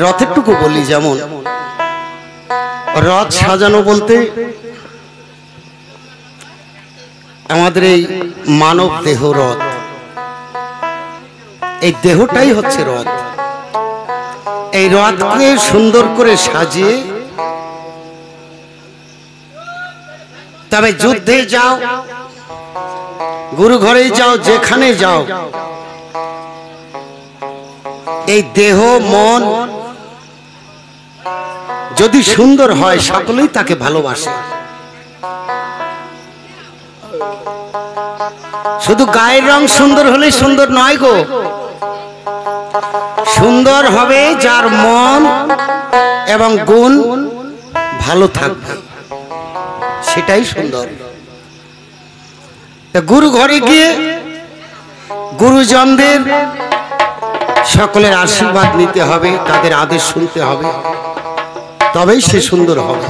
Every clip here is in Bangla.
রথেরটুকু বলি, যেমন রথ সাজানো বলতে আমাদের এই মানব দেহ রথ, এই দেহটাই হচ্ছে রথ। এই রথকে সুন্দর করে সাজিয়ে, তবে যুদ্ধে যাও, গুরু ঘরে যাও, যেখানে যাও, এই দেহ মন যদি সুন্দর হয় সকলেই তাকে ভালোবাসে। শুধু গায়ের রং সুন্দর হলে সুন্দর নয় গো, সুন্দর হবে যার মন এবং গুণ ভালো থাকবে, সেটাই সুন্দর। গুরু ঘরে গিয়ে গুরুজনদের সকলের আশীর্বাদ নিতে হবে, তাদের আদেশ শুনতে হবে, তবেই সে সুন্দর হবে।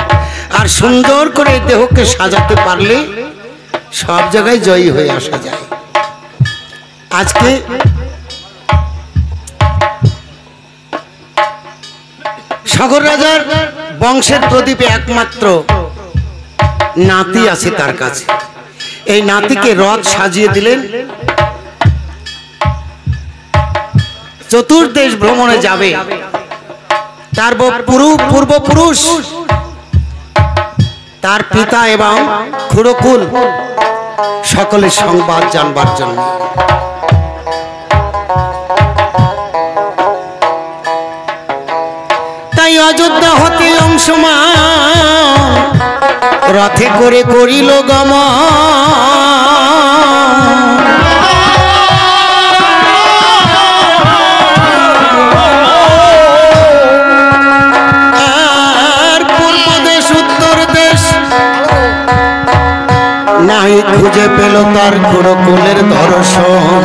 আর সুন্দর করে দেহকে সাজাতে পারলে সব জায়গায় জয়ী হয়ে আসা যায়। আজকে সাগর রাজার বংশের প্রদীপে একমাত্র নাতি আছে তার কাছে। এই নাতিকে রথ সাজিয়ে দিলেন, চতুর্দেশ ভ্রমণে যাবে। তার পূর্বপুরুষ, তার পিতা এবং খুড়কুল সকলের সংবাদ জানবার জন্য। তাই অযোধ্যা হতে অংশমান রথে করে করিল গমন। নাই খুঁজে পেল তার খুড়কুলের দর্শন।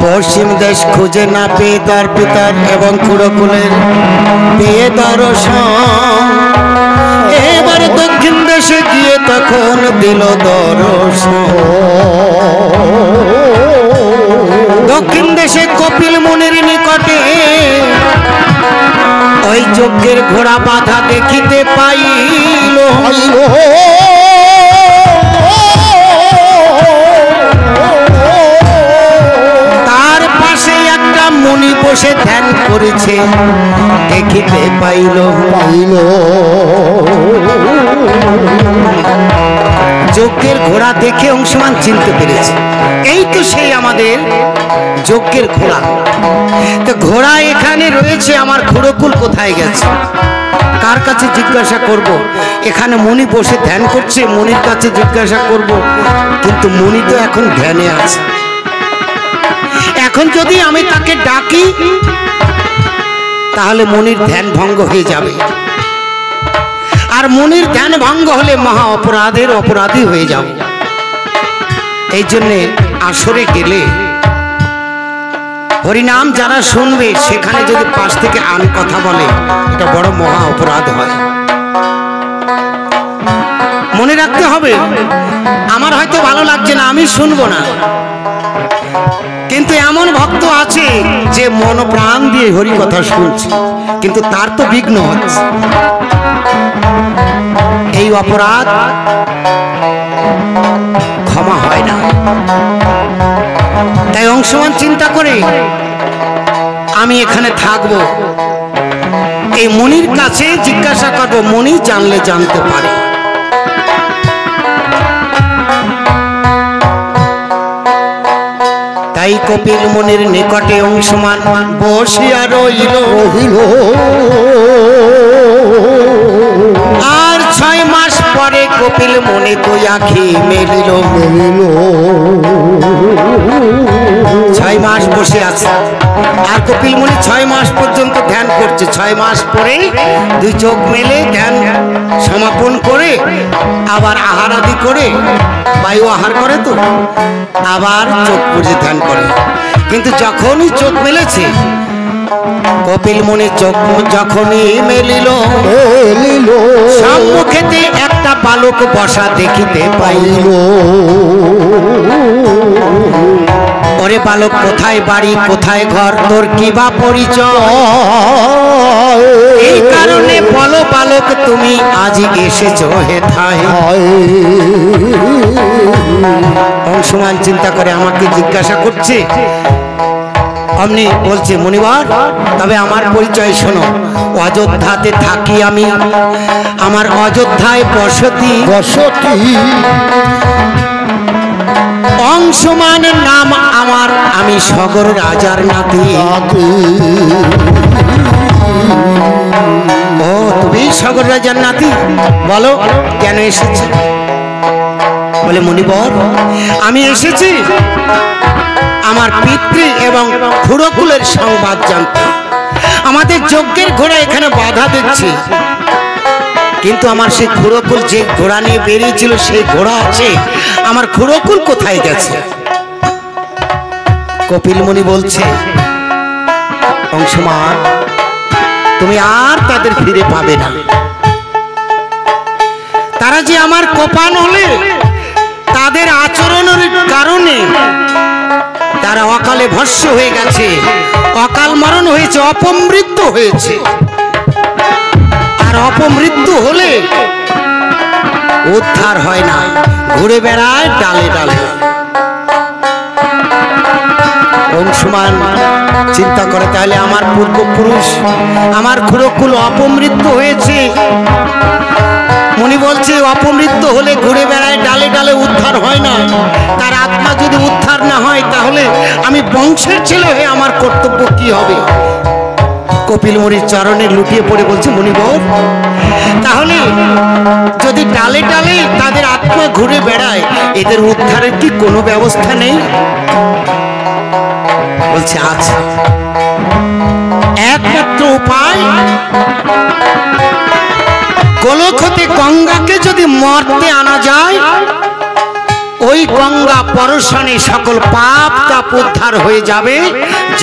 পশ্চিম দেশ খুঁজে না পেয়ে তার পিতার এবং খুড়কুলের পেয়ে দর্শন। এবারে দক্ষিণ দেশে গিয়ে তখন দিল দর্শন। দক্ষিণ দেশে কপিল মুনির নিকটে ওই যজ্ঞের ঘোড়া বাঁধা দেখিতে পাইল। তার পাশে একটা মুনি বসে ধ্যান করেছে, দেখিতে পাইল। যজ্ঞের ঘোড়া দেখে অংশমান চিনতে পেরেছে, এই তো সেই আমাদের যজ্ঞের ঘোড়া। তো ঘোড়া এখানে রয়েছে, আমার খুড়কুল কোথায় গেছে, কার কাছে জিজ্ঞাসা করব? এখানে মুনি বসে ধ্যান করছে, মুনির কাছে জিজ্ঞাসা করব, কিন্তু মুনি তো এখন ধ্যানে আছে। এখন যদি আমি তাকে ডাকি তাহলে মুনির ধ্যান ভঙ্গ হয়ে যাবে, আর মুনির ধ্যান ভঙ্গ হলে মহা অপরাধের অপরাধী হয়ে যাব। এই জন্যে আসরে গেলে হরিনাম যারা শুনবে, সেখানে যদি পাশ থেকে আন কথা বলে, এটা বড় মহা অপরাধ হয়। মনে রাখতে হবে, আমার হয়তো ভালো লাগছে না, আমি শুনবো না, কিন্তু এমন ভক্ত আছে যে মন প্রাণ দিয়ে হরি কথা শুনছে, কিন্তু তার তো বিঘ্ন হচ্ছে। এই অপরাধ ক্ষমা হয় না। তাই অংশমান চিন্তা করে আমি এখানে থাকবো, এই মুনির কাছে জিজ্ঞাসা করবো, মুনি জানলে জানতে পারে। তাই কপিল মুনির নিকটে অংশমান বসিয়া রইল। আর 6 মাস পরে কপিল মুনি দুই আঁখি মেলিল। 6 মাস বসে আছে, আর কপিল মুনি 6 মাস পর্যন্ত ধ্যান করছে। 6 মাস পরে দুই চোখ মেলে ধ্যান সমাপন করে আবার আহার আদি করে, বায়ু আহার করে, তো আবার চোখ বুজে ধ্যান করে। কিন্তু যখনই চোখ মেলেছে, কপিল মুনি চোখ যখনই মেলিল, সম্মুখেতে একটা বালক বসা দেখিতে পাইল। বালক কোথায় বাড়ি কোথায় ঘর তোর কি বা পরিচয় এই কারণে বলো বালক তুমি আজ এসেছো হেথায় অংশমান চিন্তা করে আমাকে জিজ্ঞাসা করছে অমনি বলছে মুনিবর তবে আমার পরিচয় শোনো অযোধ্যাতে থাকি আমি আমার অযোধ্যায় বসতি অংশমানের নাম আমার আমি সগর রাজার নাতি ও তুমি সগর রাজার নাতি বলো কেন এসেছে বলে মুনিবর আমি এসেছি আমার পিতৃ এবং খুড়কুলের সংবাদ জানতে আমাদের যজ্ঞের ঘোড়া এখানে বাধা দিচ্ছে কিন্তু আমার সেই খুড়কুল যে ঘোড়া নিয়ে বেরিয়েছিল সেই ঘোড়া আছে আমার খুড়কুল কোথায় গেছে কপিল মুনি বলছে অংশমান তুমি আর তাদের ফিরে পাবে না তারা যে আমার কোপান হলে তাদের আচরণের কারণে তারা অকালে ভস্য হয়ে গেছে অকাল মরণ হয়েছে অপমৃত্যু হয়েছে আর অপমৃত্যু হলে উদ্ধার হয় না ঘুরে বেড়ায় ডালে ডালে অংশমান চিন্তা করে তাহলে আমার পূর্বপুরুষ আমার খুড়কুল অপমৃত্যু হয়েছে মুনি বলছে অপমৃত্যু হলে ঘুরে বেড়ায় ডালে ডালে উদ্ধার হয় না তার আত্মা যদি উদ্ধার না হয় তাহলে আমি বংশের ছেলে হয়ে আমার কর্তব্য কি হবে কপিল মুনির চরণে লুটিয়ে পড়ে বলছে মুনিবর তাহলে যদি ডালে ডালে তাদের আত্মা ঘুরে বেড়ায় এদের উদ্ধারের কি কোনো ব্যবস্থা নেই বলছে আছে একমাত্র উপায় গোলক হতে গঙ্গাকে যদি মর্তে আনা যায় ওই গঙ্গা পরশনে সকল পাপ তাপ উদ্ধার হয়ে যাবে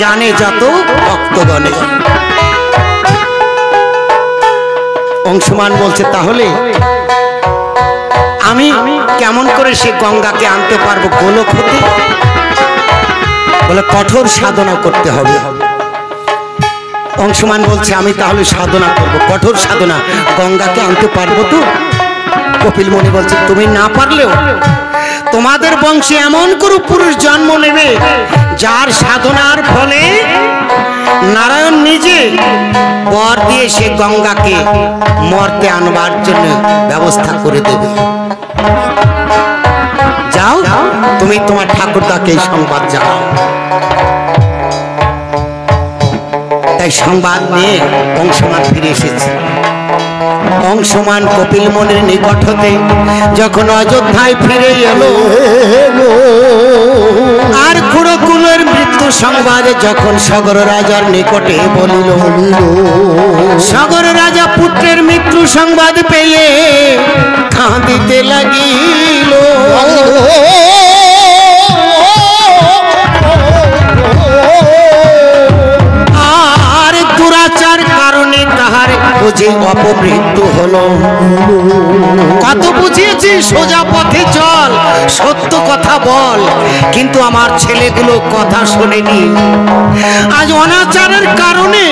জানে যত ভক্তগণে অংশমান বলছে তাহলে আমি কেমন করে সে গঙ্গাকে আনতে পারবো গোলক হতে বলে কঠোর সাধনা করতে হবে অংশমান বলছে আমি তাহলে সাধনা করব কঠোর সাধনা গঙ্গাকে আনতে পারবো তো কপিল মুনি বলছে তুমি না পারলেও তোমাদের বংশে এমন কোনো পুরুষ জন্ম নেবে যার সাধনার ফলে নারায়ণ নিজে বর দিয়ে সে গঙ্গাকে মর্তে আনবার জন্য ব্যবস্থা করে দেবে যাও তুমি তোমার ঠাকুরদাকে এই সংবাদ জানাও তাই সংবাদ নিয়ে অংশমান ফিরে এসেছে অংশমান কপিল মুনির নিকট হতে যখন অযোধ্যায় ফিরে এলো আর খুড়কুলের মৃত্যু সংবাদে যখন সগর রাজার নিকটে বলিল সগর রাজা পুত্রের মৃত্যু সংবাদ পেয়ে কাঁদিতে লাগিল আর দুরাচার কারণে তাহার বুঝে অপমৃত্যু হলো কত বুঝিয়েছি সোজা পথে চল সত্য কথা বল কিন্তু আমার ছেলেগুলো কথা শোনেনি আজ অনাচারের কারণে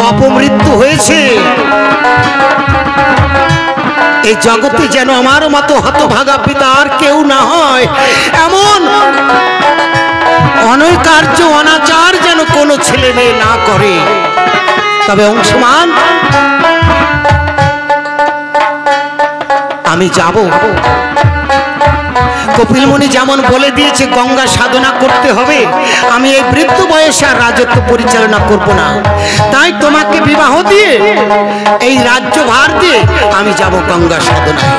অপমৃত্যু হয়েছে এই জগতে যেন আমার মতো হতভাগা পিতা আর কেউ না হয় এমন অনৈকার্য অনাচার যেন কোনো ছেলে মেয়ে না করে তবে অংশমান আমি যাব কপিল মুনি যেমন বলে দিয়েছে গঙ্গা সাধনা করতে হবে আমি এই বৃদ্ধ বয়সে আর রাজত্ব পরিচালনা করব না তাই তোমাকে বিবাহ দিয়ে এই রাজ্যভার দিয়ে আমি যাব গঙ্গা সাধনায়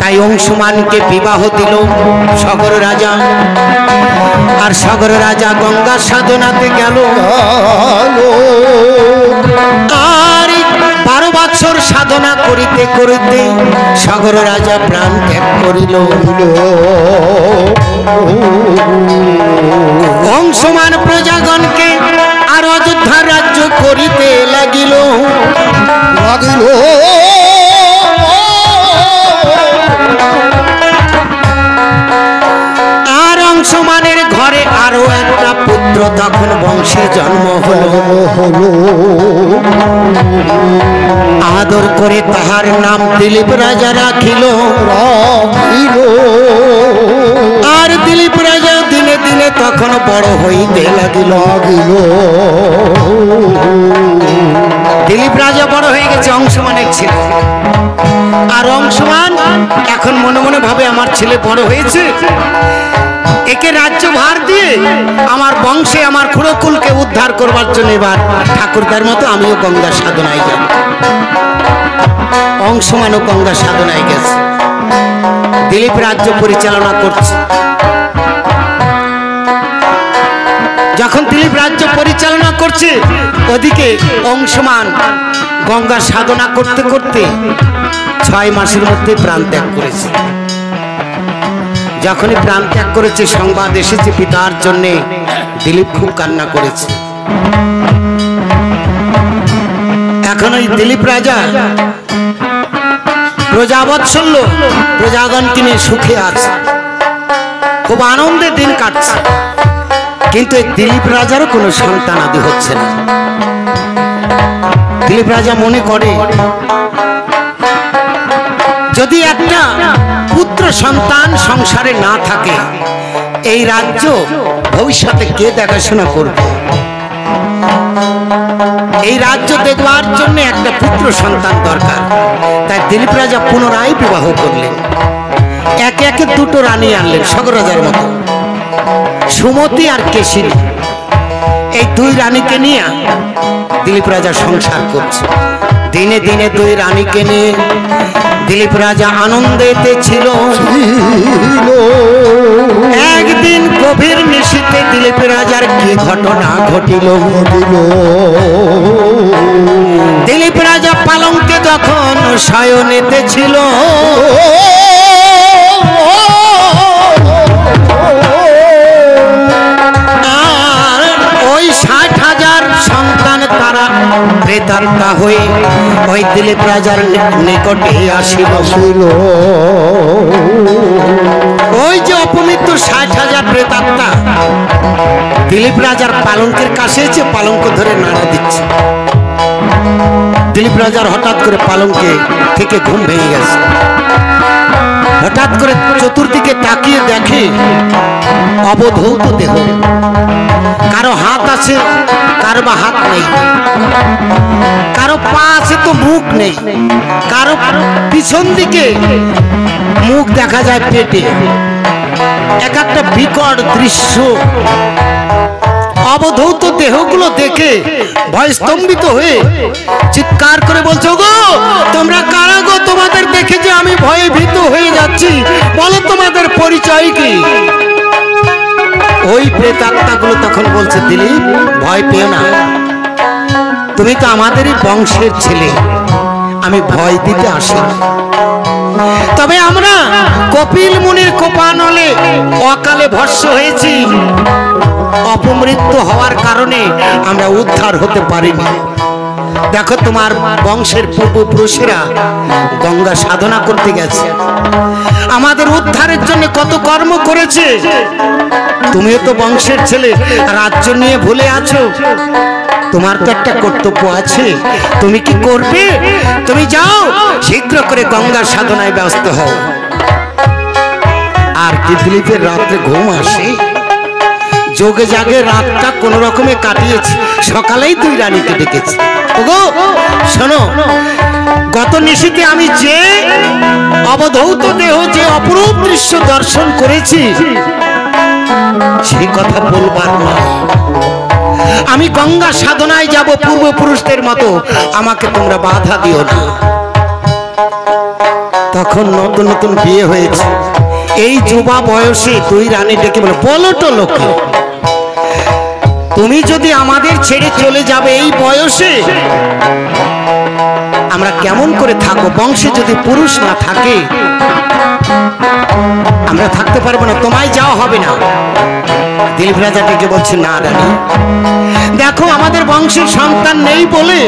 তাই অংশমানকে বিবাহ দিল সগর রাজা আর সগর রাজা গঙ্গা সাধনাতে গেল আর 12 বছর সাধনা করিতে করিতে সগর রাজা প্রাণ ত্যাগ করিল অংশমান প্রজাগণকে আর অযোধ্যা রাজ্য করিতে লাগিল আর অংশমানের ঘরে আরো একটা তখন বংশের জন্ম হলো। আদর করে তাহার নাম দিলীপ রাজা রাখিল। আর দিলীপ রাজা দিনে দিনে তখন বড় হইতে লাগিল। দিলীপ রাজা বড় হয়ে গেছে, অংশমানের ছেলে। আর অংশমান এখন মনে মনে ভাবে আমার ছেলে বড় হয়েছে, একে রাজ্য ভার দিয়ে আমার বংশে আমার খুড়কুলকে উদ্ধার করবার জন্য এবার ঠাকুরদার মতো আমিও গঙ্গা সাধনায় যাব। অংশমানও গঙ্গা সাধনায় গেছে, দিলীপ রাজ্য পরিচালনা করছে। যখন দিলীপ রাজ্য পরিচালনা করছে, ওদিকে অংশমান গঙ্গা সাধনা করতে করতে 6 মাসের মধ্যে প্রাণ ত্যাগ করেছে। যখনই প্রাণ ত্যাগ করেছে, সংবাদ এসেছে পিতার জন্যে। দিলীপ খুব কান্না করেছে। এখন ওই দিলীপ রাজা প্রজাবৎসল্য, প্রজাগণকে নিয়ে সুখে আছে, খুব আনন্দে দিন কাটছে। কিন্তু এই দিলীপ রাজারও কোনো সন্তান আদি হচ্ছে না। দিলীপ রাজা মনে করে যদি একটা পুত্র সন্তান সংসারে না থাকে, এই রাজ্য ভবিষ্যতে কে দেখাশোনা করবে? এই রাজ্য দেখবার জন্য একটা পুত্র সন্তান দরকার। তাই দিলীপ রাজা পুনরায় বিবাহ করলেন। একে একে 2টো রানী আনলেন, সগরাজার মতো, সুমতি আর কেশিনী। এই 2 রানীকে নিয়ে দিলীপ রাজা সংসার করছে। দিনে দিনে 2 রানীকে নিয়ে দিলীপ রাজা আনন্দেতে ছিল। একদিন গভীর নিশীথে দিলীপ রাজার কি ঘটনা ঘটিল। দিলীপ রাজা পালঙ্কে যখন শয়নেতে ছিল, আর ওই 60,000 সন্তান তারা প্রেতাত্মা হয়ে ওই দিলীপ রাজার নিকটে আসিল। ওই যে অপমৃত্যু 60,000 প্রেতাত্মা দিলীপ রাজার পালঙ্কের কাছে এসে পালঙ্ক ধরে নাড়া দিচ্ছে। দিলীপ রাজার হঠাৎ করে পালঙ্কে থেকে ঘুম ভেঙে গেছে। হঠাৎ করে চতুর্দিকে তাকিয়ে দেখে অবধূত দেহ, কারো হাত আছে, কারো বা হাত নেই, কারো পা আছে তো মুখ নেই, কারো পিছন দিকে মুখ দেখা যায় পেটে। এক একটা বিকট দৃশ্য। অবধূত দেহগুলো দেখে ভয় স্তম্ভিত হয়ে চিৎকার করে বলছো, গো তোমরা কারা গো? তোমাদের দেখে যে আমি ভয়ে ভীত হয়ে যাচ্ছি, বলো তোমাদের পরিচয় কি? ওই প্রেতাত্মাগুলো তখন বলছে, দিলীপ ভয় পেও না, তুমি তো আমাদেরই বংশের ছেলে, আমি ভয় দিতে আসি। তবে আমরা কপিল মুনির কোপানলে অকালে ভস্ম হয়েছি, অপমৃত্যু হওয়ার কারণে আমরা উদ্ধার হতে পারিনি। দেখো তোমার বংশের পূর্বপুরুষেরা গঙ্গা সাধনা করতে গেছে, আমাদের উদ্ধারের জন্য কত কর্ম করেছে। তুমিও তো বংশের ছেলে, রাজ্য নিয়ে ভুলে আছো। তোমার তো একটা কর্তব্য আছে, তুমি কি করবে? তুমি যাও, শীঘ্র করে গঙ্গা সাধনায় ব্যস্ত হও। আর কি দিলীপের রাত্রে ঘুম আসে? যোগে জাগে রাতটা কোন রকমে কাটিয়েছে। সকালেই 2 রানীকে ডেকেছে, ওগো শোনো, গত নিশীথে আমি যে অবধূত দেহ, যে অপরূপ দৃশ্য দর্শন করেছি, সেই কথা বলবার নয়। আমি গঙ্গা সাধনায় যাব পূর্বপুরুষদের মতো, আমাকে তোমরা বাধা দিও না। তখন নতুন নতুন বিয়ে হয়েছে, এই যুবা বয়সে 2 রানী ডেকে বলে, বলো তো লোকে, তুমি যদি আমাদের ছেড়ে চলে যাবে এই বয়সে, আমরা কেমন করে থাকবো? বংশে যদি পুরুষ না থাকে আমরা থাকতে পারবো না, তোমায় যাওয়া হবে না। দিলীপ রাজা ডেকে বলছে, না রানী, দেখো আমাদের বংশের সন্তান নেই বলে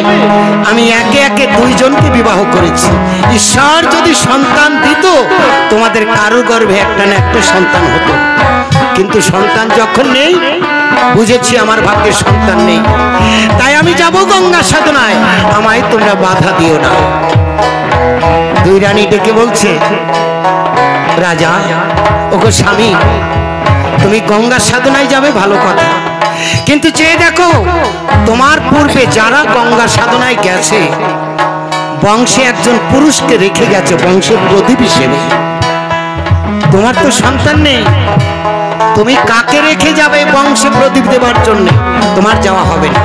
আমি একে একে 2 জনকে বিবাহ করেছি। ঈশ্বর যদি সন্তান দিত, তোমাদের কারো গর্ভে একটা না একটা সন্তান হতো, কিন্তু সন্তান যখন নেই, বুঝেছি আমার ভাগ্যে সন্তান নেই, তাই আমি যাব গঙ্গা সাধনায়, আমায় তোমরা বাধা দিও না। দুই রানী ডেকে বলছে, রাজা ওগো স্বামী, তুমি গঙ্গা সাধনায় যাবে ভালো কথা, কিন্তু চেয়ে দেখো তোমার পূর্বে যারা গঙ্গা সাধনায় গেছে বংশে একজন পুরুষকে রেখে গেছে বংশের প্রদীপ হিসেবে। তোমার তো সন্তান নেই, তুমি কাকে রেখে যাবে বংশে প্রদীপ দেবার জন্য? তোমার যাওয়া হবে না।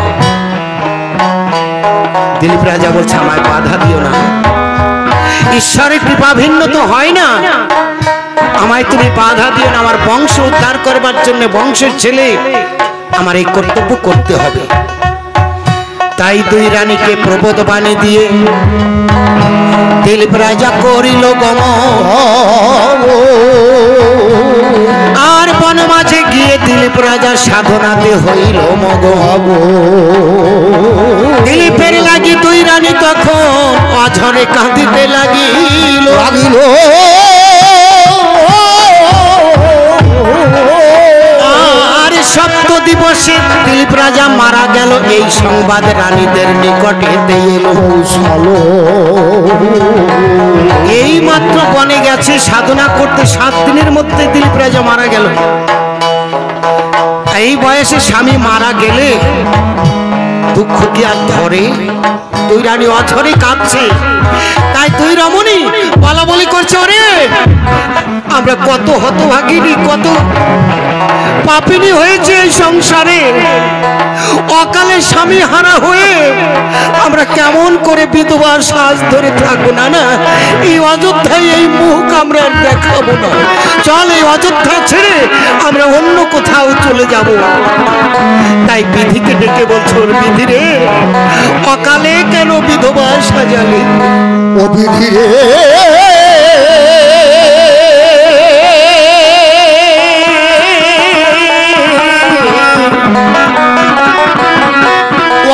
দিলীপ রাজা বলছে, আমায় বাধা দিও না, ঈশ্বরের কৃপা ভিন্ন তো হয় না, আমায় তুমি বাধা দিও না। আমার বংশ উদ্ধার করবার জন্য, বংশের ছেলে, আমার এই কর্তব্য করতে হবে। তাই দুই রানীকে প্রবোধ বাণী দিয়ে দিলীপ রাজা করিল গমন, আর বন মাঝে গিয়ে দিলীপ রাজা সাধনাতে হইল মগন। দিলীপের লাগি দুই রানী তখন অঝরে কাঁদিতে লাগিল। আর সপ্ত দিবসে দিলীপ রাজা মারা গেল, এই সংবাদ রানীদের নিকটে এলো। এই মাত্র বনে গেছে সাধনা করতে, 7 দিনের মধ্যে দিলীপ রাজা মারা গেল। এই বয়সে স্বামী মারা গেলে দুঃখ কি আর ধরে? দুই রানী অঝরে কাঁদছে। তাই দুই রমণী বলা বলি করছে, ওরে আমরা কত হতভাগিনী, কত পাপিনী হয়েছে এই সংসারে, অকালে স্বামী হারা হয়ে আমরা কেমন করে বিধবার সাজ ধরে থাকবো। না না, এই অযোধ্যায় এই মুখ আমরা দেখাবো না, চল এই অযোধ্যা ছেড়ে আমরা অন্য কোথাও চলে যাব। তাই বিধিকে ডেকে বলছো, বিধি রে, অকালে কেন বিধবা সাজালে? ও বিধি রে,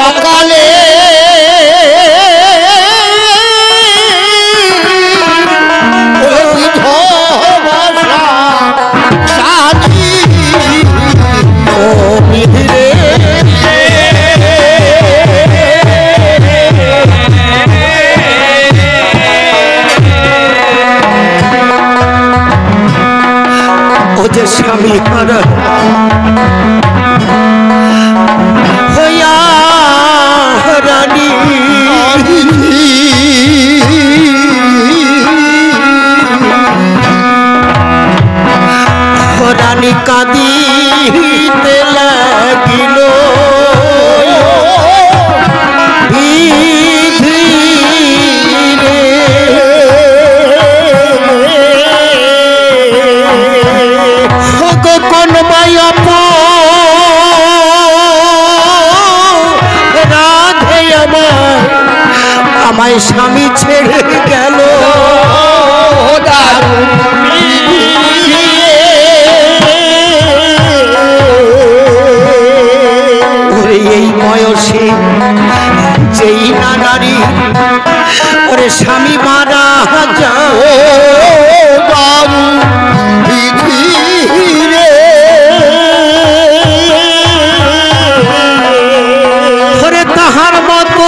অকালে স্বামী হারা হইয়া রানী রানী কাঁদিতে লাগিল। আমায় স্বামী ছেড়ে গেল, এই বয়সে যেই না নারী ওরে স্বামী মারা যাও, ওরে তাহার মতো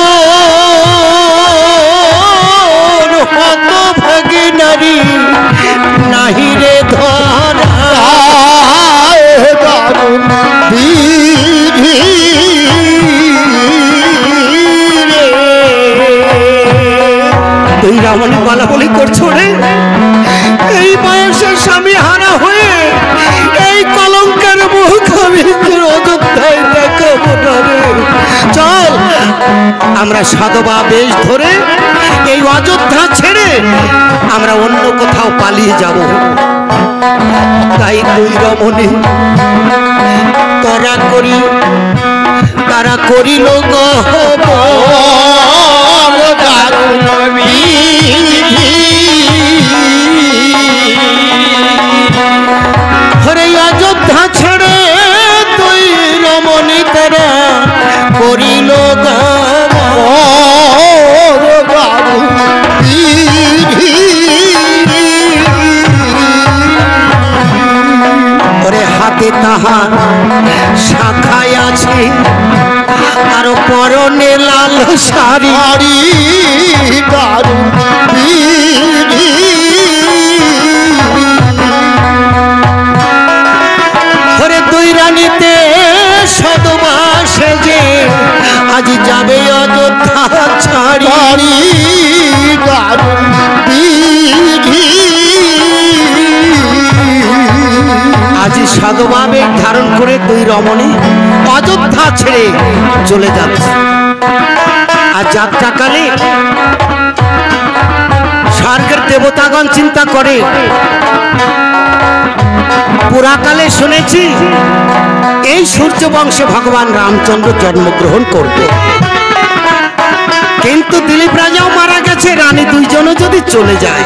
হতভাগী নারী নাহি রে ধরা। তুই রামণী বলা বলি করছো রে, এই বয়সে স্বামী হারা হয়ে এই কলঙ্কের মুখ আমি অযোধ্যায় দেখাবো না রে। চল আমরা সাধবা বেশ ধরে এই অযোধ্যা ছেড়ে আমরা অন্য কোথাও পালিয়ে যাব। তাই দুই রমণী তারা করিল হরে অযোধ্যা ছেড়ে দুই রমণী তারা করিল হাতে তাহার শাখায় আছে আর পরনে লাল শাড়ি দারুণ ওরে দুই রানীতে সদমা সেজে আজ যাবে অযোধ্যা ছাড়ি দারুণ আজ সাধুভাবে ধারণ করে দুই রমণী অযোধ্যা ছেড়ে চলে যাচ্ছে। আর যাত্রাকালে স্বর্গের দেবতাগণ চিন্তা করে, পুরাকালে শুনেছি এই সূর্য বংশে ভগবান রামচন্দ্র জন্মগ্রহণ করবে, কিন্তু দিলীপ রাজাও মারা গেছে, রানী দুইজনও যদি চলে যায়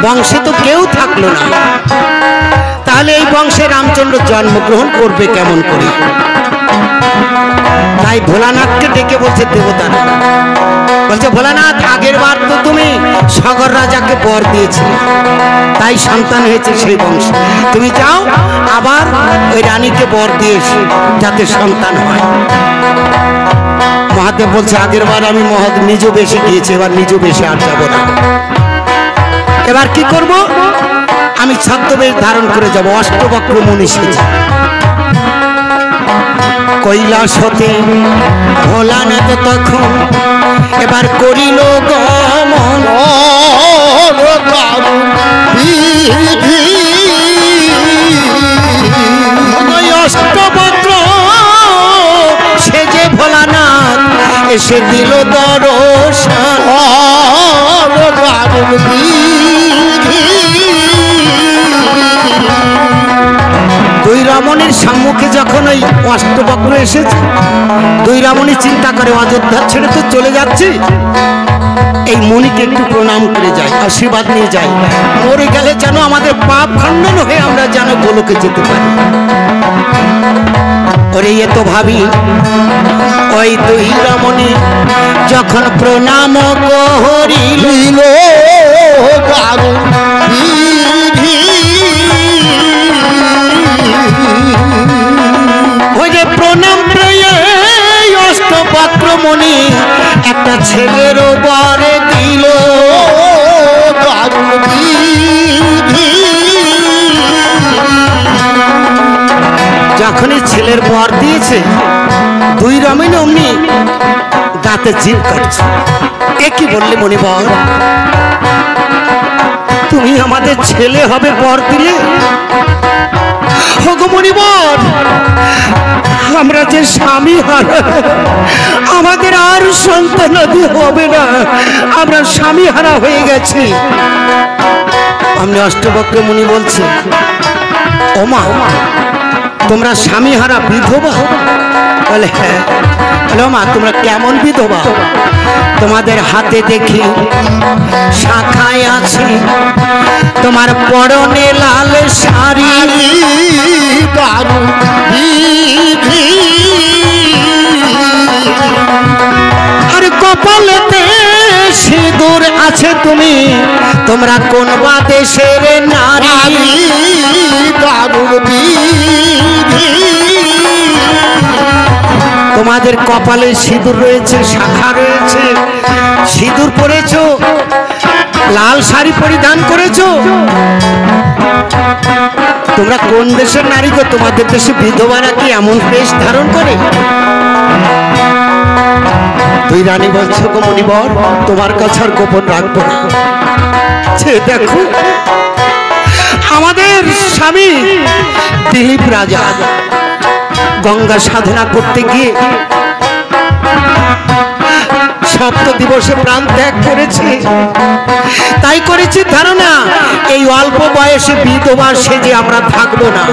বংশে তো কেউ থাকলো না, তাহলে এই বংশে রামচন্দ্র জন্মগ্রহণ করবে কেমন করে? তাই ভোলানাথকে ডেকে বলছে দেবতারা, বলছে ভোলানাথ আগের বার তো তুমি সগর রাজাকে বর দিয়েছিলে, তাই সন্তান হয়েছে সেই বংশে, তুমি যাও আবার ওই রানীকে বর দিয়েছি যাতে সন্তান হয়। মহাদেব বলছে আগের বার আমি নিজ বেশে গিয়েছি, এবার নিজ বেশে আর যাবো না, এবার কি করব? আমি ছদ্মবেশ ধারণ করে যাব, অষ্টবক্র মুনি সেজে। কৈলাস হতে ভোলানাথ তখন এবার করিল গমন, অষ্টবক্র সেজে ভোলানাথ এসে দিল দর্শন। দুই রমণীর সম্মুখে যখন ওই অষ্টবক্র এসেছে, দুই রমণী চিন্তা করে অযোধ্যা ছেড়ে তো চলে যাচ্ছি, এই মুনিকে একটু প্রণাম করে যাই, আশীর্বাদ নিয়ে যাই, মরে গেলে যেন আমাদের পাপ খণ্ডন হয়ে আমরা যেন গোলকে যেতে পারি। ওরে এ তো ভাবি ওই দুই রমণী যখন প্রণাম করিল, ওই যে প্রণাম পেয়ে অষ্টবক্র মুনি একটা ছেলের বরে দিল। যখনই ছেলের বর দিয়েছে দুই রমণী অমনি দাঁতে জিভ কাটছে, এ কি বললে মণিবর, তুমি আমাদের ছেলে হবে বর দিলে? ওগো মণিবর, আমরা যে স্বামী হারা, আমাদের আর সন্তানাদি হবে না, আমরা স্বামী হারা হয়ে গেছি। আমি অষ্টবক্র মুনি বলছি, ওমা তোমরা স্বামী হারা বিধবা? বলে হ্যাঁ। বলে মা তোমরা কেমন বিধবা? তোমাদের হাতে দেখি শাখায় আছে, তোমার পরনে লাল শাড়ি, আর কপালেতে সিঁদুর আছে, তুমি তোমরা কোন বা দেশের নারী? তোমাদের কপালে সিঁদুর রয়েছে, শাখা রয়েছে, সিঁদুর পরেছো, লাল শাড়ি পরিধান করেছো, তোমরা কোন দেশের নারী গো? তোমাদের দেশে বিধবারা কি এমন বেশ ধারণ করে? তুই রানী বলছো গো মণিবর, তোমার কাছে আর গোপন রাখবো না, দেখো আমাদের স্বামী দিলীপ রাজা গঙ্গা সাধনা করতে গিয়ে সপ্ত দিবসে প্রাণ ত্যাগ করেছে, তাই করেছি ধারণা এই অল্প বয়সে বিধবা সেজে আমরা থাকবো না,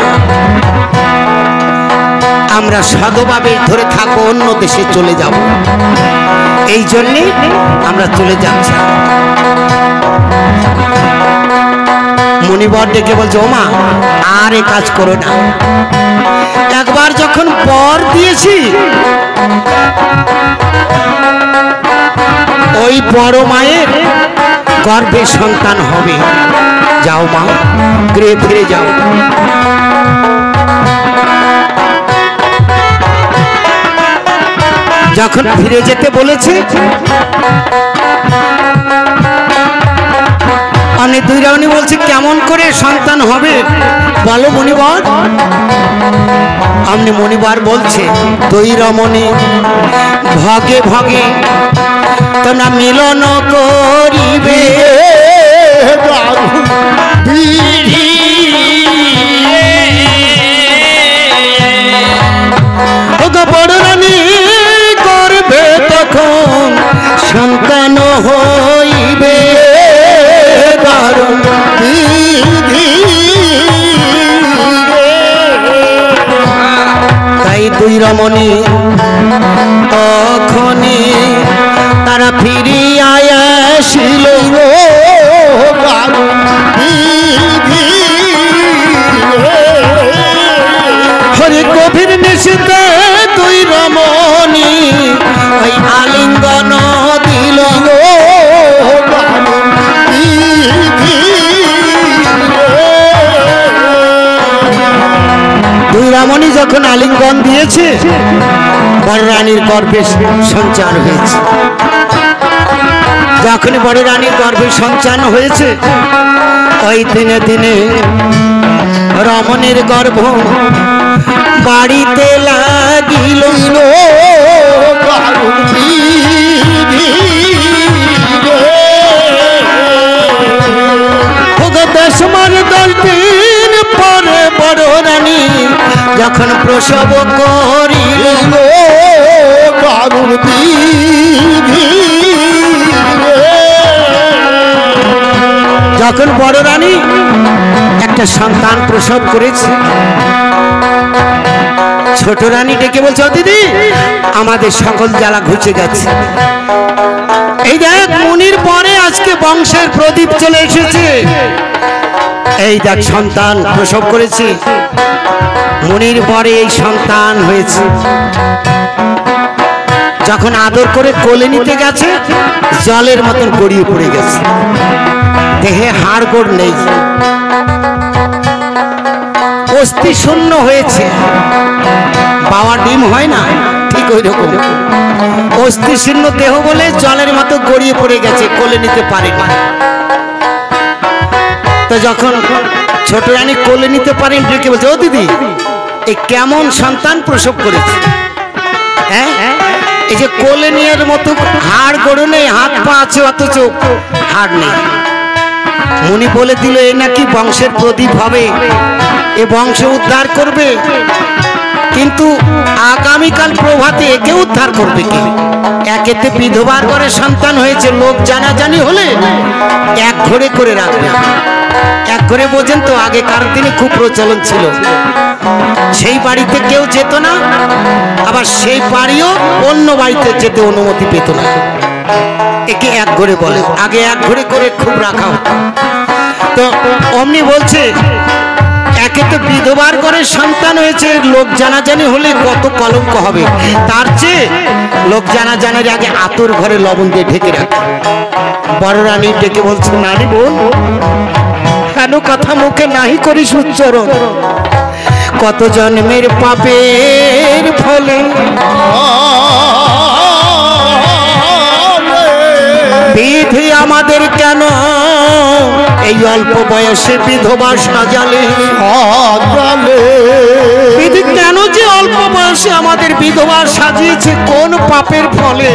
আমরা সাধুভাবে ধরে থাকবো, অন্য দেশে চলে যাব, এই জন্যে আমরা চলে যাচ্ছি। মুনিবর ডেকে বলছে, ওমা আর এ কাজ করো না, একবার যখন বর দিয়েছি ওই বড় মায়ের গর্ভে সন্তান হবে, যাও মা গৃহে ফিরে যাও। যখন ফিরে যেতে বলেছে অনেক দুই রানী বলছে কেমন করে সন্তান হবে বলো মণিবর। আমনি মণিবার বলছে দুই রমণী ভগে ভগে তোমরা মিলন করিবে বড় রানী করবে তখন সন্তান হইবে দারুণ বিধি। তাই দুই রমণী তখনই তারা ফিরিয়া আসিল হরে গভীর নিশীথে দুই রমণী ওই আলিঙ্গন দিল দুই রমণী যখন আলিঙ্গন দিয়েছে বড় রানীর গর্ভে সঞ্চার হয়েছে। যখন বড় রানীর গর্ভে সঞ্চার হয়েছে ওই দিনে দিনে রমণীর গর্ভ বাড়িতে লাগিল দেশমার 10 দিন পরে বড় রানী যখন প্রসব করিল যখন বড় রানী একটা সন্তান প্রসব করেছে ছোট রানী ডেকে বলছে দিদি আমাদের সকল জ্বালা ঘুচে গেছে। এই দেখ মুনির পরে আজকে বংশের প্রদীপ চলে এসেছে। এই দেখ সন্তান প্রসব করেছে মুনির পরে এই সন্তান হয়েছে। যখন আদর করে কোলে নিতে গেছে জলের মতন গড়িয়ে পড়ে গেছে, দেহে হাড় গোড় নেই, অস্থি শূন্য হয়েছে। বাবা ডিম হয় না ঠিক ওই রকম অস্থি শূন্য দেহ বলে জলের মতো গড়িয়ে পড়ে গেছে, কোলে নিতে পারে না। তো যখন ছোট রানী কোলে নিতে পারেন ডেকে বলছে ও দিদি এই কেমন সন্তান প্রসব করেছে। হ্যাঁ এই যে কোলে নিয়ের মতো হাড় গড়ে নেই, হাত পা আছে অথচ হাড় নেই। মুনি বলে দিল এ নাকি বংশের প্রদীপ হবে, এ বংশ উদ্ধার করবে, কিন্তু আগামীকাল প্রভাতে একে উদ্ধার করবে কে? একেতে বিধবার করে সন্তান হয়েছে, লোক জানাজানি হলে এক ঘরে করে রাখবে। এক ঘরে বোঝেন তো আগেকার দিনে খুব প্রচলন ছিল, সেই বাড়িতে কেউ যেত না, আবার সেই বাড়িও অন্য বাড়িতে যেতে অনুমতি পেত না। একে এক ঘরে বলে, আগে এক ঘরে করে খুব রাখা হতো। তো অমনি বলছে একে তো বিধবার করে সন্তান হয়েছে, লোক জানাজানি হলে কত কলঙ্ক হবে, তার চেয়ে লোক জানাজানির আগে আতর ঘরে লবণ দিয়ে ঢেকে রাখে। বড় রানী ডেকে বলছে নারী বোন কেন কথা মুখে নাহি করিস উচ্চারণ, কত জন্মের পাপের ফলে বিধি আমাদের কেন এই অল্প বয়সে বিধবা সাজালে। বিধি কেন যে অল্প বয়সে আমাদের বিধবা সাজিয়েছে, কোন পাপের ফলে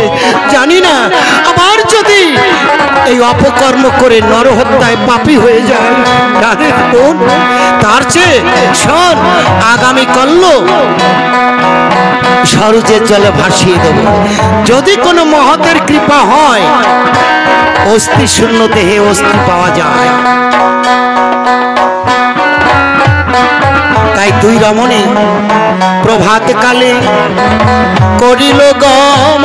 জানি না। আবার যদি এই অপকর্ম করে নরহত্যায় পাপী হয়ে যায় তার চেয়ে শোন আগামী কল্ল সরোজের জলে ভাসিয়ে দেব, যদি কোনো মহতের কৃপা হয় অস্থি শূন্য দেহে অস্থি পাওয়া যায়। তাই দুই রমণী প্রভাত কালে করিল গমন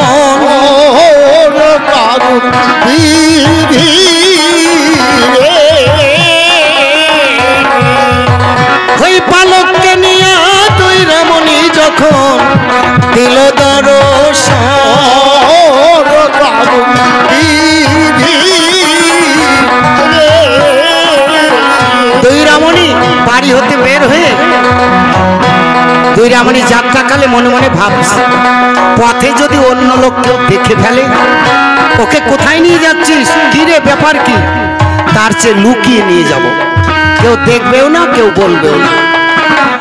ওই পালককে নিয়ে দুই রমণী যখন দিল দুই রমণী বাড়ি হতে বের হয়ে দুই রামণী যাত্রাকালে মনে মনে ভাবছে, পথে যদি অন্য লোক কেউ দেখে ফেলে, ওকে কোথায় নিয়ে যাচ্ছিস, কি রে ব্যাপার কি, তার চেয়ে লুকিয়ে নিয়ে যাব, কেউ দেখবেও না কেউ বলবেও না।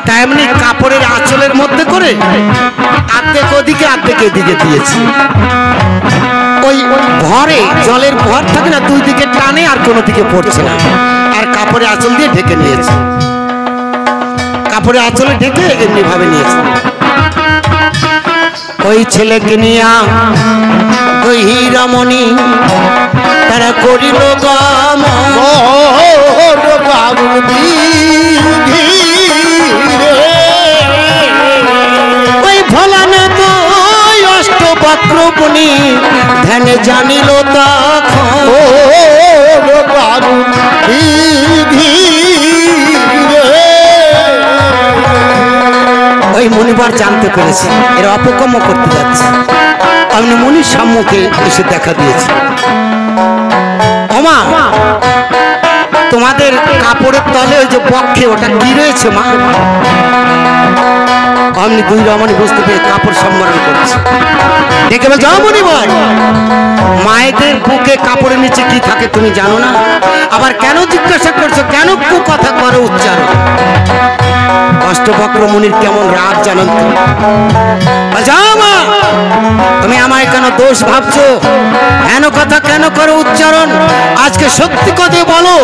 তাই এমনি কাপড়ের আঁচলের মধ্যে করে আর্ধেক ওদিকে আর্ধেক এদিকে দিয়েছি। ওই ভরে জলের ভর থাকে না, দুই দিকে টানে আর কোনো দিকে পড়ছে না, আর কাপড়ের আঁচল দিয়ে ঢেকে নিয়েছে, কাপড়ের আঁচলে ঢেকে এমনি ভাবে নিয়েছে। ওই ছেলেকে নিয়া ওই রমণী তারা করিল ওই ভোলানাথ অষ্টবক্র মুনি ধ্যানে জানিল তখন ওই মুনিবার জানতে পেরেছে এরা অপকর্ম করতে যাচ্ছে, আমি মুনির সম্মুখে এসে দেখা দিয়েছি। ওমা, তোমাদের কাপড়ের তলে ওই যে বক্ষে ওটা কি রয়েছে মা? অমনি দুই রমণী বুঝতে পেরে কাপড় সম্বরণ করছে, দেখে বলছে মুনিবার, মায়েদের বুকে কাপড়ের নিচে কি থাকে তুমি জানো না? আবার কেন জিজ্ঞাসা করছো, কেন কু কথা করো উচ্চারণ? অষ্টবক্র মুনির কেমন রাগ জানেন তো? তুমি আমায় কেন দোষ ভাবছো, কেন কথা কেন করো উচ্চারণ? আজকে সত্যি কথা বলো,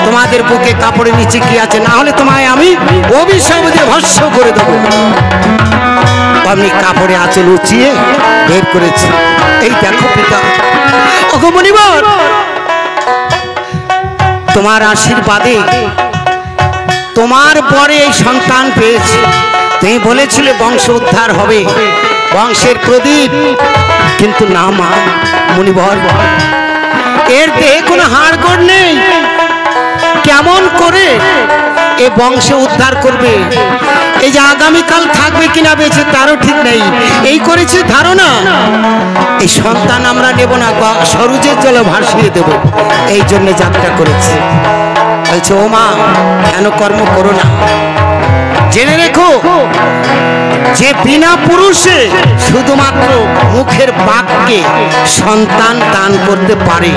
তোমাদের বুকে কাপড়ের নিচে কি আছে, না হলে তোমায় আমি অভিশাপ দিয়ে ভস্ম করে দেবো। আমি কাপড়ে আঁচল উঁচিয়ে বের করেছি, এই দেখো পিতা। ওগো মুনিবার, তোমার আশীর্বাদে তোমার পরে এই সন্তান পেয়েছি। তুমি বলেছিলে বংশ উদ্ধার হবে, বংশের প্রদীপ, কিন্তু না মা মুনিবর, এর দেহে কোনো হাড়গোড় নেই, কেমন করে এ বংশ উদ্ধার করবে? এই যে আগামীকাল থাকবে কিনা বেঁচে তারও ঠিক নেই, এই করেছে ধারণা। এই সন্তান আমরা নেব না, সরুজের জলে ভাসিয়ে দেব, এই জন্য যাত্রা করেছি। বলছে ও মা, কেন কর্ম করো না? জেনে রেখো যে বিনা পুরুষে শুধুমাত্র মুখের বাক্যে সন্তান দান করতে পারে,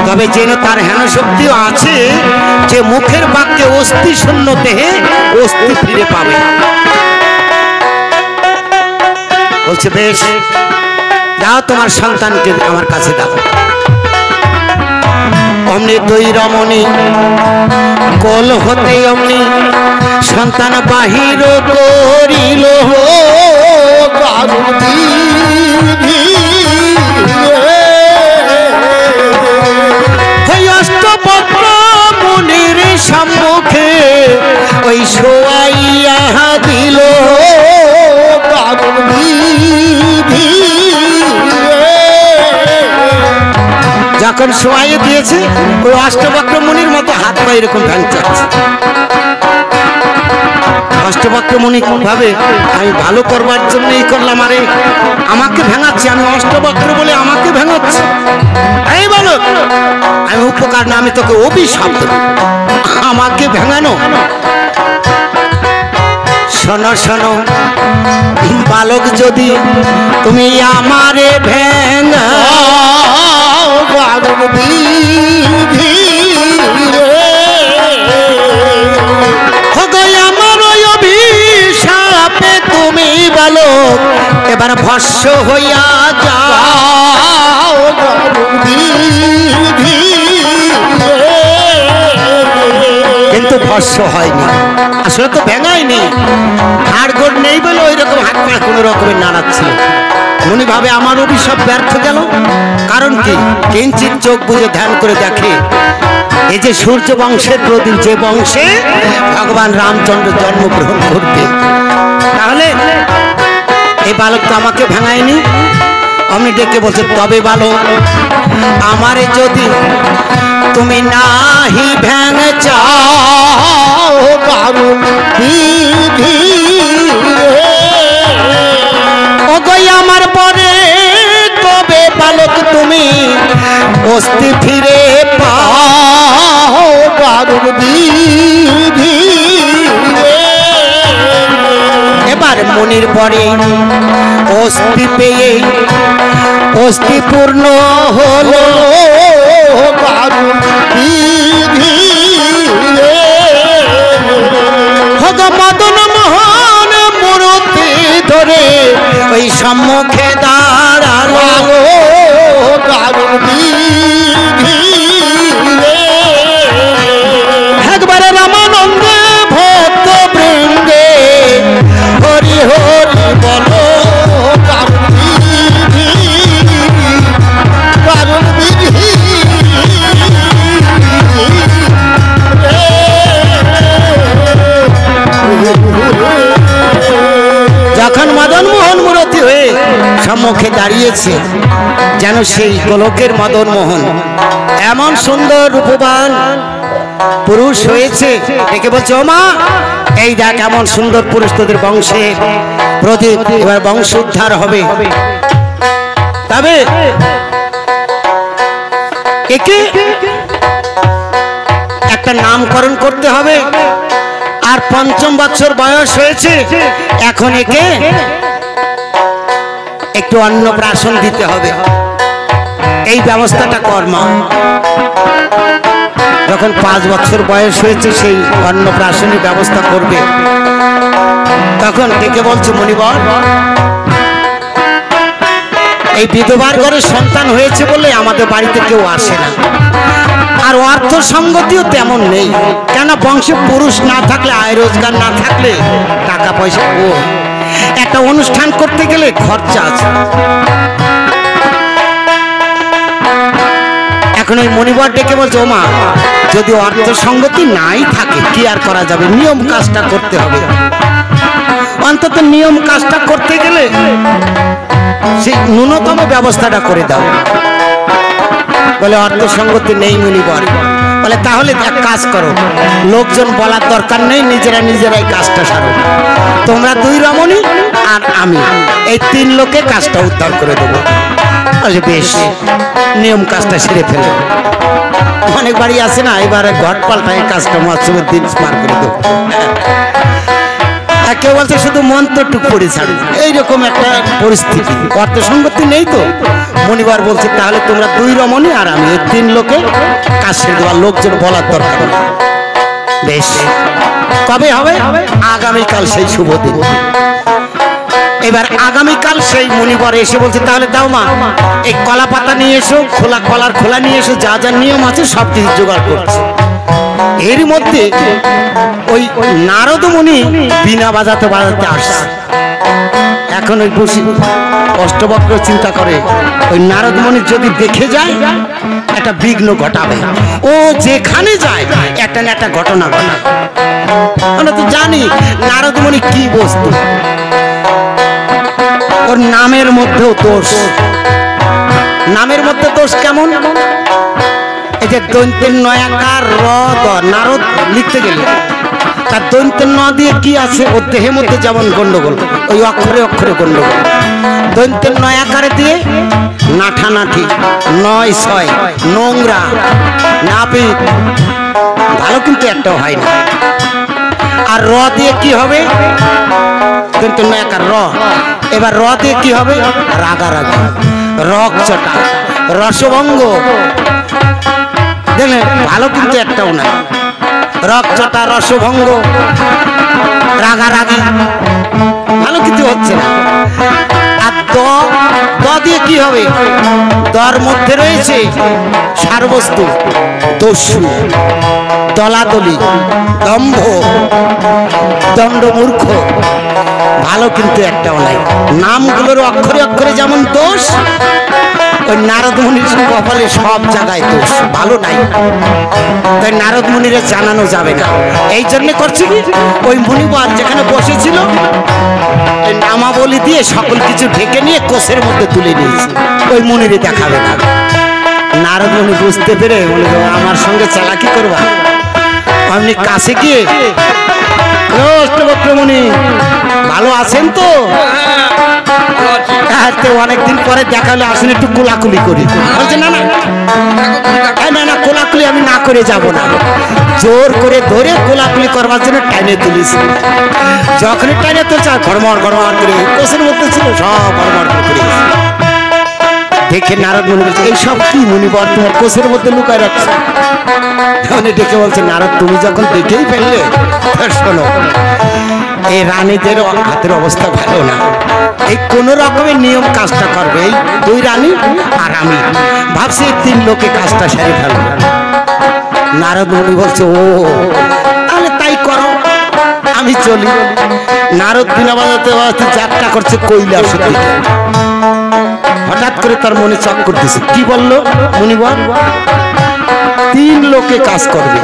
তবে যেন তার হেন শক্তিও আছে যে মুখের বাক্যে অস্থি শূন্য দেহে অস্থি ফিরে পাবে। বলছে বেশ, দাও তোমার সন্তানকে আমার কাছে দাও। অমনি দুই রমণী কোল হতে অমনি সন্তান বাহির করিল, অষ্টবক্র মুনির সম্মুখে ওই শোয়াইয়া দিল। যখন শোয়াইয়ে দিয়েছে, ওই অষ্টবক্র মুনির মতো হাত পা এরকম ভাঙচাচ্ছে। অষ্টবক্র মুনি ভাবে আমি ভালো করবার জন্যই করলাম, আরে আমাকে ভেঙাচ্ছে, আমি অষ্টবক্র বলে আমাকে ভেঙাচ্ছে। এই বলো, আমি উপকার না, আমি তোকে অভিশাপ দেব, আমাকে ভেঙানো। শোনো শোনো বালক, যদি তুমি আমারে ভেঙাও, আমার ওই অভিশাপে তুমি বালক এবার ভস্ম হইয়া যাও। কিন্তু ভস্ম হয়নি, আসলে তো ভেঙায়নি, হাড়গোড় নেই বলে ওই রকম হাত পা কোনো রকমের নাড়াচ্ছিল। মনে ভাবে আমার অভিশাপ ব্যর্থ গেল, কারণ কি? কিঞ্চিত চোখ বুঝে ধ্যান করে দেখে, এই যে সূর্য বংশের প্রদীপ, যে বংশে ভগবান রামচন্দ্র জন্মগ্রহণ করবে, তাহলে এই বালক তো আমাকে ভাঙায়নি। অমনি ডেকে বলছে, তবে বালক আমারে যদি তুমি নাহি ভেঙে চাও, ওগো আমার পরে তবে বালক তুমি অস্থি ফিরে পাও। এবার মনির পরে অস্থি পেয়ে অস্থি পূর্ণ হলো মদন মোহন মূর্তি ধরে ওই সম্মুখে দাঁড়ালো একবারে রামানন্দে ভক্ত বৃন্দে হরি হরি বলো যখন মদন মোহন মূর্তি হয়ে সম্মুখে দাঁড়িয়েছে যেন সেই গোলকের মদন মোহন এমন সুন্দর রূপবান পুরুষ হয়েছে একে বলছে ও মা এই দেখ এমন সুন্দর পুরুষ তোদের বংশে প্রদীপ এবার বংশ উদ্ধার হবে তবে একে একটা নামকরণ করতে হবে আর ৫ম বছর বয়স হয়েছে এখন একে একটু অন্নপ্রাশন দিতে হবে এই ব্যবস্থাটা কর্মা যখন ৫ বছর বয়স হয়েছে সেই অন্নপ্রাশনের ব্যবস্থা করবে তখন ডেকে বলছে মণিবর এই বিধবার ঘরে সন্তান হয়েছে বলে আমাদের বাড়িতে কেউ আসে না আর অর্থ সঙ্গতিও তেমন নেই কেন বংশে পুরুষ না থাকলে আয় রোজগার না থাকলে টাকা পয়সা ও একটা অনুষ্ঠান করতে গেলে খরচা আছে এখন ওই মণিবর ডেকে বলছে ও মা যদি অর্থ সঙ্গতি নাই থাকে কি আর করা যাবে নিয়ম কাজটা করতে হবে অন্তত নিয়ম কাজটা করতে গেলে সেই ন্যূনতম ব্যবস্থাটা করে দাও বলে অর্থ সঙ্গতি নেই মণিবর বলে তাহলে এক কাজ করো লোকজন বলার দরকার নেই নিজেরাই কাজটা সারো তোমরা 2 রমণী আর আমি এই 3 লোকে কাজটা উদ্ধার করে দেবো বলে বেশ নিয়ম কাজটা সেরে ফেলে অনেক বাড়ি আছে না এবারে ঘট পাল্টায় কাজটা মহোৎসবের দিন পার করে দেবো কেউ বলছে শুধু মন্ত্রটুক পড়ে ছাড়ো এইরকম একটা পরিস্থিতি অর্থ সঙ্গতি নেই তো মণিবার বলছে তাহলে তোমরা 2 রমণী আর আমি এই 3 লোকে কাজ সেরে দেওয়ার লোকজন বলার দরকার নেই বেশ কবে হবে আগামীকাল সেই শুভ দিন এবার আগামীকাল সেই মণিবর এসে বলছে তাহলে দাও মা এই কলা পাতা নিয়ে এসো কলার খোলা নিয়ে এসো যা যা নিয়ম আছে সব কিছু জোগাড় করছে এর মধ্যে ওই নারদ মুনি বিনা বাজাতে আসছে এখন ওই বসি অষ্টবক্র চিন্তা করে ওই নারদ মুনি যদি দেখে যায় একটা বিঘ্ন ঘটাবে ও যেখানে যায় একটা না একটা ঘটনা ঘটায় আমরা তো জানি নারদ মুনি কি বস্তু ওর নামের মধ্যেও দোষ নামের মধ্যে দোষ কেমন এই যে দন্তের নয়াকার নারদ লিখতে গেলে তার দন্তের ন দিয়ে কি আছে ওর দেহের মধ্যে যেমন গন্ডগোল ওই অক্ষরে অক্ষরে গন্ডগোল দন্তের নয়াকারে দিয়ে নাঠানাঠি ৯-৬ নোংরা নাপিত ভালো কিন্তু একটাও হয় না আর র দিয়ে কি হবে দন্তের নয়াকার র এবার র দিয়ে কি হবে রাগারাগি রক চটা রসভঙ্গ দেখলেন ভালো কিন্তু একটাও নাই রকচটা রসভঙ্গ রাগারাগি ভালো কিছু হচ্ছে না আর দ দিয়ে কি হবে দর মধ্যে রয়েছে সারবস্তু দস্যু দলাদলি দম্ভ দণ্ডমূর্খ ভালো কিন্তু একটাও নাই নামগুলোর অক্ষরে অক্ষরে যেমন দোষ ওই নারদ মুনির কপালে সব জায়গায় দোষ ভালো নাই তাই নারদ মুনিরে জানানো যাবে না এই জন্য করছি কি ওই মুনিবার যেখানে বসেছিল ওই নামাবলী দিয়ে সকল কিছু ঢেকে নিয়ে কোষের মধ্যে তুলে নিয়েছে ওই মুনিরে দেখাবে না নারদ মুনি বুঝতে পেরে বলে আমার সঙ্গে চালাকি করবা আপনি কাছে গিয়ে অষ্টবক্র মুনি ভালো আছেন তো অনেকদিন পরে দেখালে আসলে একটু কোলাকুলি করি বলছে না না না কোলাকুলি আমি না করে যাব না জোর করে ধরে কোলাকুলি করবার জন্য টাইনে তুলেছি যখনই টাইনে তুলছে ঘরমর ঘরমর করে কোষের মধ্যে ছিল সব ঘরমর করে পড়ে গেছে। দেখে নারদ মুনি বলছে এইসব কি মুনিবর তোমার কোষের মধ্যে লুকায় রাখছে। উনি ডেকে বলছে নারদ তুমি যখন দেখেই ফেললে শোনো এই রানীদের হাতের অবস্থা ভালো না, এই কোন রকমের নিয়ম কাজটা করবে এই দুই রানী আর আমি ভাবছি এই তিন লোকে কাজটা সেরে ফেলবে। নারদ মুনি বলছে ও তাহলে তাই করো আমি চলি। নারদ বিনা বাজাতে বাজাতে যাত্রা করছে কৈলাসের দিকে। হঠাৎ করে তার মনে চক্কর দিছে, কি বললো মুনিবর তিন লোকে কাজ করবে।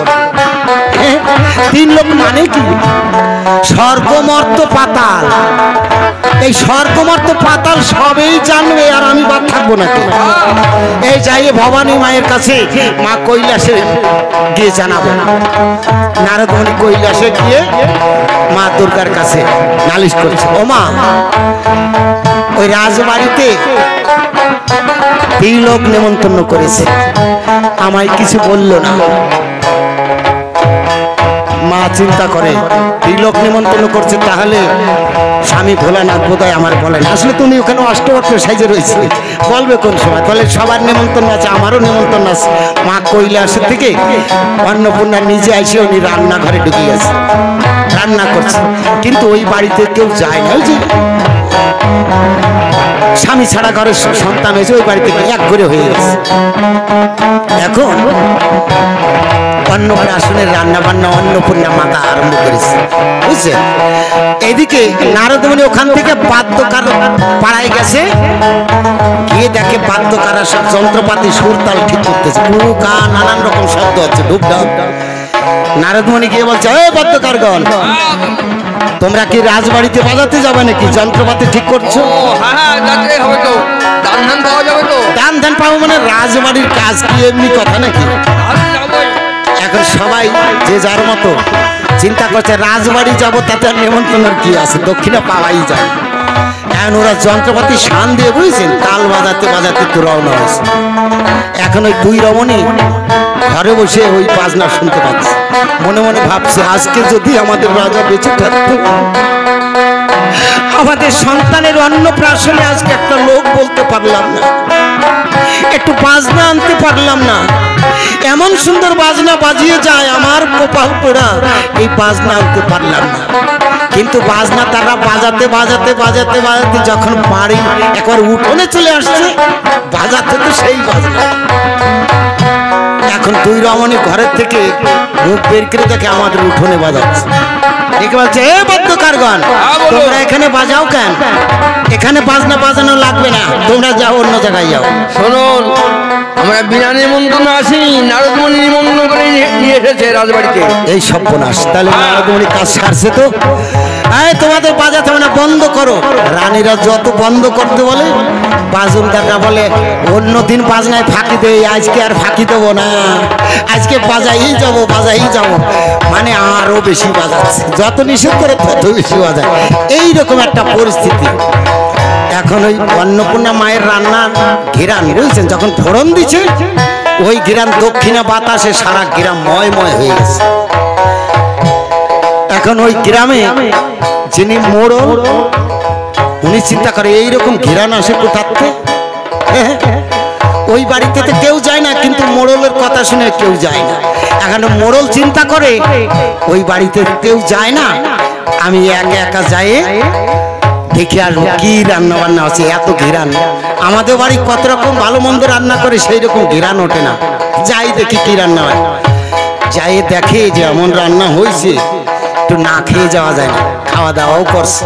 তিন লোক মানে কি? স্বর্গমর্ত পাতাল, এই স্বর্গমর্ত পাতাল সবই জানবে আর আমি বাদ থাকবো নাকি? এই যাই ভবানী মায়ের কাছে মা কৈলাসে গিয়ে জানাবো। নারদ মুনি কৈলাসে গিয়ে মা দুর্গার কাছে নালিশ করছে, ও মা ওই রাজবাড়িতে তিন লোক নেমন্তন্ন করেছে, আমায় কিছু বললো না। মা চিন্তা করে তিলক নিমন্ত্রণ করছে তাহলে স্বামী ভোলানাথ বোধহয় আমার বলেন। আসলে তুমি ওখানে অষ্টবক্র সাইজে রয়েছে বলবে কোন সময়, তাহলে সবার নিমন্ত্রণ আছে আমারও নিমন্ত্রণ আছে। মা কৈলাসের থেকে অন্নপূর্ণা নিজে এসে উনি রান্নাঘরে ঢুকে গেছে, রান্না করছে, কিন্তু ওই বাড়িতে কেউ যায় না। ওই যে স্বামী ছাড়া ঘরের সন্তান হয়েছে ওই বাড়িতে এক ঘরে হয়ে গেছে। এখন অন্নপ্রাশনের রান্না বান্না অন্নপূর্ণা মাতা আরম্ভ করেছে বুঝছেন। এদিকে নারদ মুনি ওখান থেকে বাদ্যকার পাড়ায় গেছে, গিয়ে দেখে বাদ্যকারা সব যন্ত্রপাতি সুর তাল ঠিক করতেছে, কুকা নানান রকম শব্দ হচ্ছে ঢুকঢাক। নারদ মুনি গিয়ে বলছে এই বাদ্যকারগণ তোমরা কি রাজবাড়িতে বাজাতে যাবে নাকি? যন্ত্রপাতি ঠিক করছো? দান ধান পাবো মানে রাজবাড়ির কাজ কি এমনি কথা নাকি? এখন সবাই যে যার মতো চিন্তা করছে রাজবাড়ি যাবো তাতে আর নিমন্ত্রণের কি আছে, দক্ষিণা পাওয়াই যায়। এখন ওরা যন্ত্রপাতি শান দিয়ে বুঝছেন তাল বাজাতে বাজাতে তো রওনা হয়েছে। এখন ওই দুই রমণী ঘরে বসে ওই বাজনা শুনতে পাচ্ছে, মনে মনে ভাবছে আজকে যদি আমাদের রাজা বেঁচে থাকতো, আমাদের সন্তানের অন্নপ্রাশনে আজকে একটা লোক বলতে পারলাম না, একটু বাজনা আনতে পারলাম না, এমন সুন্দর বাজনা বাজিয়ে যায় আমার কপাল পোড়া, এই বাজনা আনতে পারলাম না। কিন্তু বাজনা তারা বাজাতে বাজাতে বাজাতে বাজাতে যখন বাড়ি একবার উঠোনে চলে আসছে, বাজাতে তো সেই বাজনা। এখন দুই রমণী ঘরের থেকে মুখ বের করে দেখে আমাদের উঠোনে বাজাচ্ছে, দেখে বলছে এ বাদ্যকারগণ তোমরা এখানে বাজাও কেন? এখানে বাজনা বাজানো লাগবে না, তোমরা যাও অন্য জায়গায় যাও। শুনুন আমরা বিনা নিমন্ত্রণ আসিনি, নারদ মুনি নিমন্ত্রণ করে নিয়ে এসেছে রাজবাড়িতে। এই সর্বনাশ, তাহলে নারদ মুনি কাজ সারছে তো। এই তোমাদের বাজাতে মানে বন্ধ করো। রানীরা যত বন্ধ করতে বলে বাজনদাররা বলে অন্যদিন বাজনায় ফাঁকি দেয়, আজকে আর ফাঁকি দেবো না, আজকে বাজাই যাবো বাজাই যাবো, মানে আরো বেশি বাজাচ্ছে, যত নিষেধ করে তত বেশি বাজায়, এইরকম একটা পরিস্থিতি। এখন ওই অন্নপূর্ণা মায়ের রান্নার ঘিরান বুঝছেন যখন ফোড়ন দিচ্ছে, ওই ঘিরান দক্ষিণা বাতাসে সারা গ্রাম ময় ময় হয়ে গেছে। এখন ওই গ্রামে যিনি মোড়ল উনি চিন্তা করে এইরকম ঘিরান আসে কোথাতে, ওই বাড়িতে তো কেউ যায় না, কিন্তু মোড়লের কথা শুনে কেউ যায় না। এখন মোড়ল চিন্তা করে ওই বাড়িতে কেউ যায় না, আমি একা একা যাই দেখে আসবো কি রান্না বান্না আছে, এত ঘিরান। আমাদের বাড়ি কত রকম ভালো মন্দ রান্না করে সেই রকম ঘিরান ওঠে না, যাই দেখি কি রান্না হয়। যাই দেখে যে এমন রান্না হয়েছে একটু না খেয়ে যাওয়া যায় না, খাওয়া দাওয়াও করছে।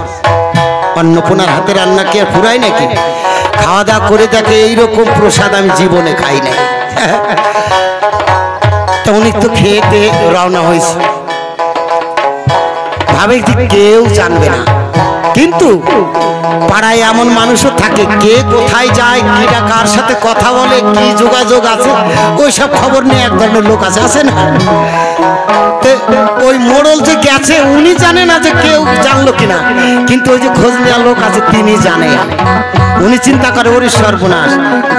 অন্নপূর্ণার হাতে রান্না কি আর ফুরায় নাকি? খাওয়া দাওয়া করে দেখে এইরকম প্রসাদ আমি জীবনে খাই নাই। তো উনি তো খেতে রওনা হয়েছে, ভাবে কেউ জানবে না, কিন্তু পাড়ায় এমন মানুষও থাকে কে কোথায় যায়, কিটা কার সাথে কথা বলে, কি যোগাযোগ আছে, ওই সব খবর নিয়ে এক ধরনের লোক আছে না। ওই মোড়ল যে গেছে উনি জানে না যে কেউ জানলো কিনা, কিন্তু ওই যে খোঁজ নেওয়া লোক আছে তিনি জানে। উনি চিন্তা করে ওরে সর্বনাশ,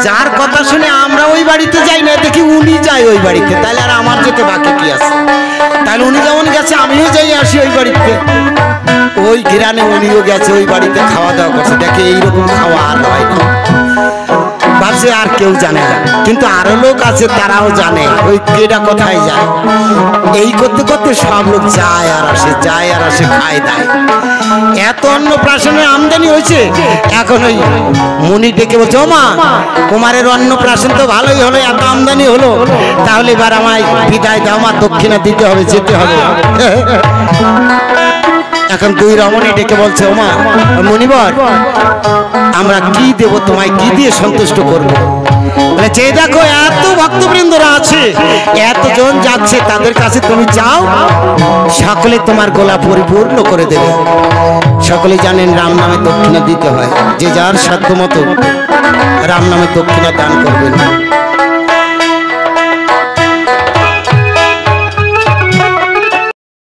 যার কথা শুনে আমরা ওই বাড়িতে যাই না, দেখি উনি যায় ওই বাড়িতে, তাহলে আর আমার যেতে বাকি কি আছে? তাহলে উনি যেমন গেছে আমিও যাই আসি ওই বাড়িতে। ওই গ্রানে উনিও গেছে, ওই বাড়িতে খাওয়া দাওয়া করছে, দেখে এইরকম খাওয়া আর হয় না। ভাবছে আর কেউ জানে না, কিন্তু আরো লোক আছে তারাও জানে ওই কেটা কোথায় যায়। এই করতে করতে সব লোক যায় আর আসে, যায় আর আসে, খায় দেয়। এত অন্নপ্রাশনের আমদানি হয়েছে, এখন ওই মুনি ডেকে বলছে, ও মা, কুমারের অন্নপ্রাশন তো ভালোই হলো, এত আমদানি হলো, তাহলে এবার আমায় বিদায় দাও মা, দক্ষিণা দিতে হবে, যেতে হবে। এখন দুই রমণী ডেকে বলছে, ও মা মুনিবর, আমরা কি দেব তোমায়, কি দিয়ে সন্তুষ্ট করবো? বলে যে দেখো এত ভক্তবৃন্দরা আছে, এতজন যাচ্ছে, তাদের কাছে তুমি যাও, সকলে তোমার গোলা পরিপূর্ণ করে দেবে। সকলে জানেন রাম নামে দক্ষিণা দিতে হয়, যে যার সাধ্য মতো রাম নামে দক্ষিণা দান করবেন।